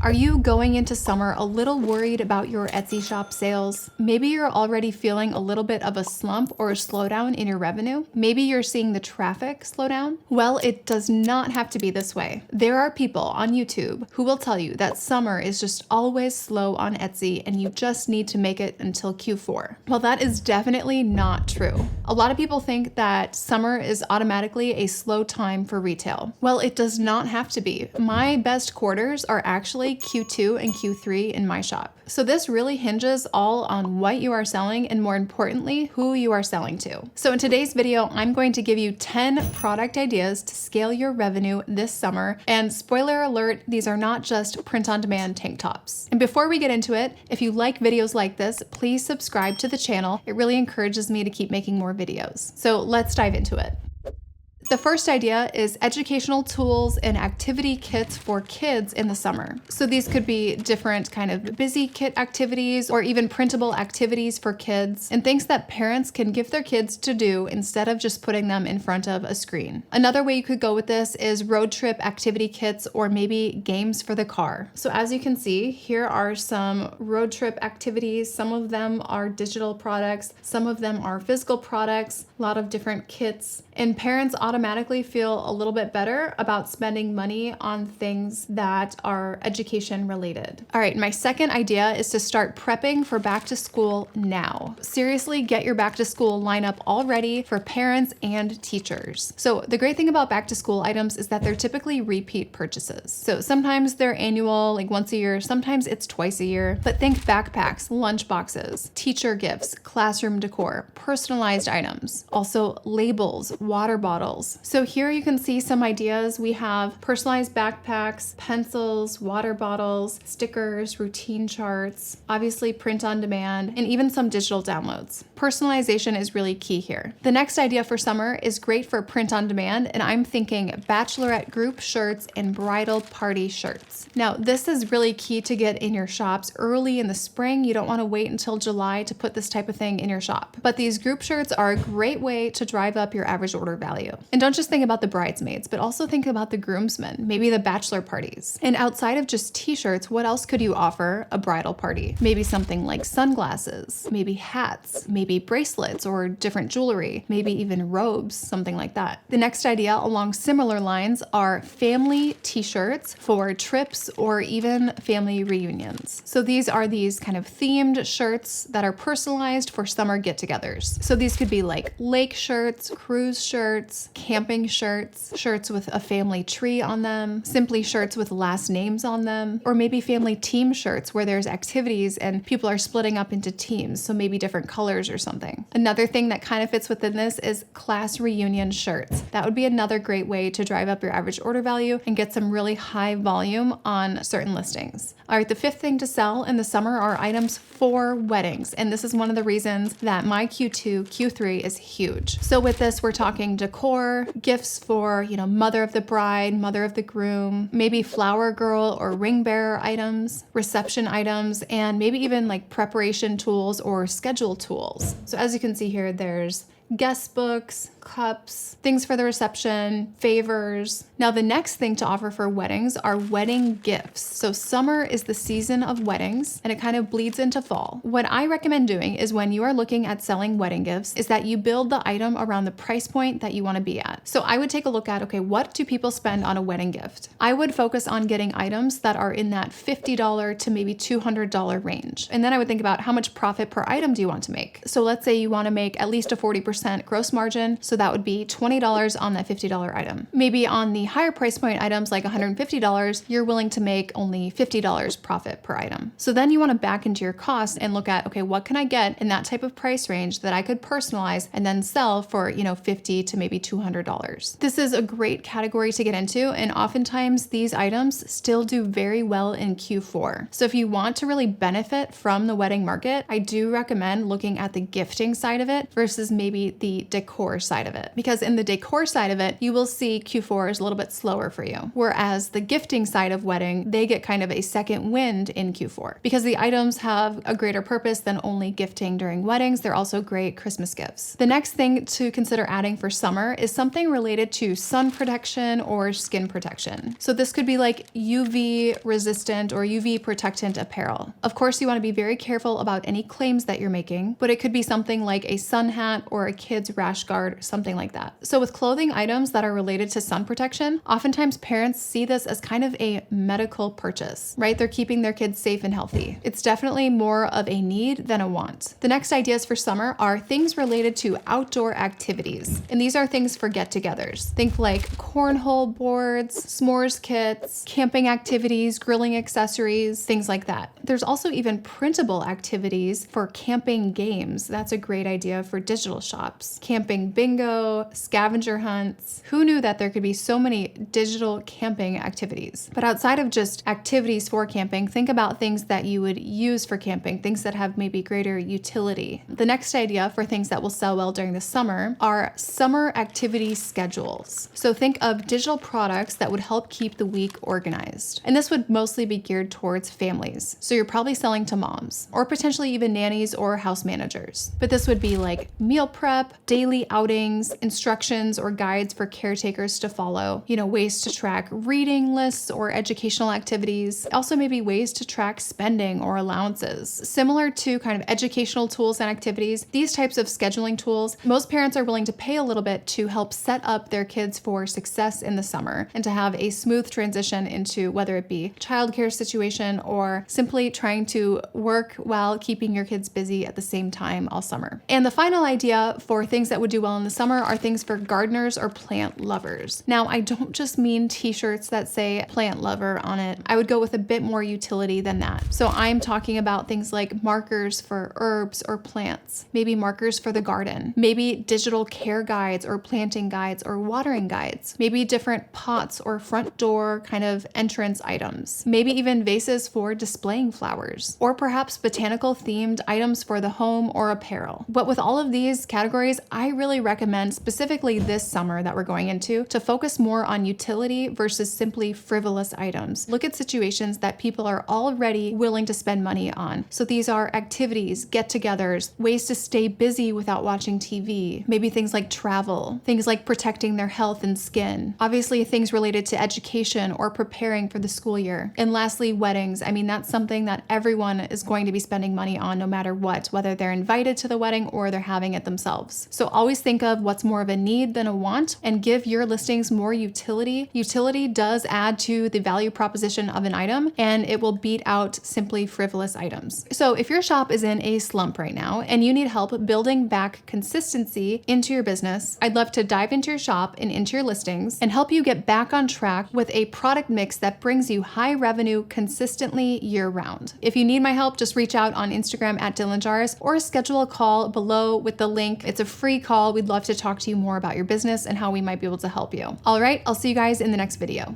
Are you going into summer a little worried about your Etsy shop sales? Maybe you're already feeling a little bit of a slump or a slowdown in your revenue. Maybe you're seeing the traffic slow down. Well, it does not have to be this way. There are people on YouTube who will tell you that summer is just always slow on Etsy and you just need to make it until Q4. Well, that is definitely not true. A lot of people think that summer is automatically a slow time for retail. Well, it does not have to be. My best quarters are actually Q2 and Q3 in my shop. So this really hinges all on what you are selling and, more importantly, who you are selling to. So in today's video, I'm going to give you 10 product ideas to scale your revenue this summer. And spoiler alert, these are not just print-on-demand tank tops. And before we get into it, if you like videos like this, please subscribe to the channel. It really encourages me to keep making more videos. So let's dive into it. The first idea is educational tools and activity kits for kids in the summer. So these could be different kind of busy kit activities or even printable activities for kids and things that parents can give their kids to do instead of just putting them in front of a screen. Another way you could go with this is road trip activity kits or maybe games for the car. So as you can see, here are some road trip activities. Some of them are digital products, some of them are physical products, a lot of different kits, and parents automatically feel a little bit better about spending money on things that are education related. All right, my second idea is to start prepping for back to school now. Seriously, get your back to school lineup all ready for parents and teachers. So the great thing about back to school items is that they're typically repeat purchases. So sometimes they're annual, like once a year, sometimes it's twice a year, but think backpacks, lunch boxes, teacher gifts, classroom decor, personalized items, also labels, water bottles. So here you can see some ideas. We have personalized backpacks, pencils, water bottles, stickers, routine charts, obviously print on demand, and even some digital downloads. Personalization is really key here. The next idea for summer is great for print on demand, and I'm thinking bachelorette group shirts and bridal party shirts. Now, this is really key to get in your shops early in the spring. You don't want to wait until July to put this type of thing in your shop. But these group shirts are a great way to drive up your average order value. And don't just think about the bridesmaids, but also think about the groomsmen, maybe the bachelor parties. And outside of just t-shirts, what else could you offer a bridal party? Maybe something like sunglasses, maybe hats, maybe bracelets or different jewelry, maybe even robes, something like that. The next idea along similar lines are family t-shirts for trips or even family reunions. So these are these kind of themed shirts that are personalized for summer get-togethers. So these could be like lake shirts, cruise shirts, camping shirts, shirts with a family tree on them, simply shirts with last names on them, or maybe family team shirts where there's activities and people are splitting up into teams, so maybe different colors or something. Another thing that kind of fits within this is class reunion shirts. That would be another great way to drive up your average order value and get some really high volume on certain listings. All right, the fifth thing to sell in the summer are items for weddings, and this is one of the reasons that my Q2, Q3 is huge. So with this, we're talking decor, gifts for, mother of the bride, mother of the groom, maybe flower girl or ring bearer items, reception items, and maybe even like preparation tools or schedule tools. So as you can see here, there's guest books, cups, things for the reception, favors. Now, the next thing to offer for weddings are wedding gifts. So summer is the season of weddings and it kind of bleeds into fall. What I recommend doing is when you are looking at selling wedding gifts is that you build the item around the price point that you want to be at. So I would take a look at, okay, what do people spend on a wedding gift? I would focus on getting items that are in that $50 to maybe $200 range. And then I would think about how much profit per item do you want to make? So let's say you want to make at least a 40% gross margin. So that would be $20 on that $50 item. Maybe on the higher price point items like $150, you're willing to make only $50 profit per item. So then you want to back into your cost and look at, okay, what can I get in that type of price range that I could personalize and then sell for, $50 to maybe $200. This is a great category to get into, and oftentimes these items still do very well in Q4. So if you want to really benefit from the wedding market, I do recommend looking at the gifting side of it versus maybe be the decor side of it. Because in the decor side of it, you will see Q4 is a little bit slower for you. Whereas the gifting side of wedding, they get kind of a second wind in Q4 because the items have a greater purpose than only gifting during weddings. They're also great Christmas gifts. The next thing to consider adding for summer is something related to sun protection or skin protection. So this could be like UV resistant or UV protectant apparel. Of course, you want to be very careful about any claims that you're making, but it could be something like a sun hat or a kid's rash guard, something like that. So with clothing items that are related to sun protection, oftentimes parents see this as kind of a medical purchase, right? They're keeping their kids safe and healthy. It's definitely more of a need than a want. The next ideas for summer are things related to outdoor activities. And these are things for get-togethers. Think like cornhole boards, s'mores kits, camping activities, grilling accessories, things like that. There's also even printable activities for camping games. That's a great idea for digital shops. Camping bingo, scavenger hunts. Who knew that there could be so many digital camping activities? But outside of just activities for camping, think about things that you would use for camping, things that have maybe greater utility. The next idea for things that will sell well during the summer are summer activity schedules. So think of digital products that would help keep the week organized. And this would mostly be geared towards families. So you're probably selling to moms or potentially even nannies or house managers. But this would be like meal prep, daily outings, instructions or guides for caretakers to follow, ways to track reading lists or educational activities. Also maybe ways to track spending or allowances. Similar to kind of educational tools and activities, these types of scheduling tools, most parents are willing to pay a little bit to help set up their kids for success in the summer and to have a smooth transition into whether it be childcare situation or simply trying to work while keeping your kids busy at the same time all summer. And the final idea for things that would do well in the summer are things for gardeners or plant lovers. Now, I don't just mean t-shirts that say plant lover on it. I would go with a bit more utility than that. So I'm talking about things like markers for herbs or plants, maybe markers for the garden, maybe digital care guides or planting guides or watering guides, maybe different pots or front door kind of entrance items, maybe even vases for displaying flowers, or perhaps botanical themed items for the home or apparel. But with all of these categories, I really recommend specifically this summer that we're going into to focus more on utility versus simply frivolous items. Look at situations that people are already willing to spend money on. So these are activities, get-togethers, ways to stay busy without watching TV, maybe things like travel, things like protecting their health and skin, obviously things related to education or preparing for the school year. And lastly, weddings. I mean, that's something that everyone is going to be spending money on no matter what, whether they're invited to the wedding or they're having it themselves. So always think of what's more of a need than a want and give your listings more utility. Utility does add to the value proposition of an item and it will beat out simply frivolous items. So if your shop is in a slump right now and you need help building back consistency into your business, I'd love to dive into your shop and into your listings and help you get back on track with a product mix that brings you high revenue consistently year round. If you need my help, just reach out on Instagram at DylanJars or schedule a call below with the link. It's a free call. We'd love to talk to you more about your business and how we might be able to help you. All right, I'll see you guys in the next video.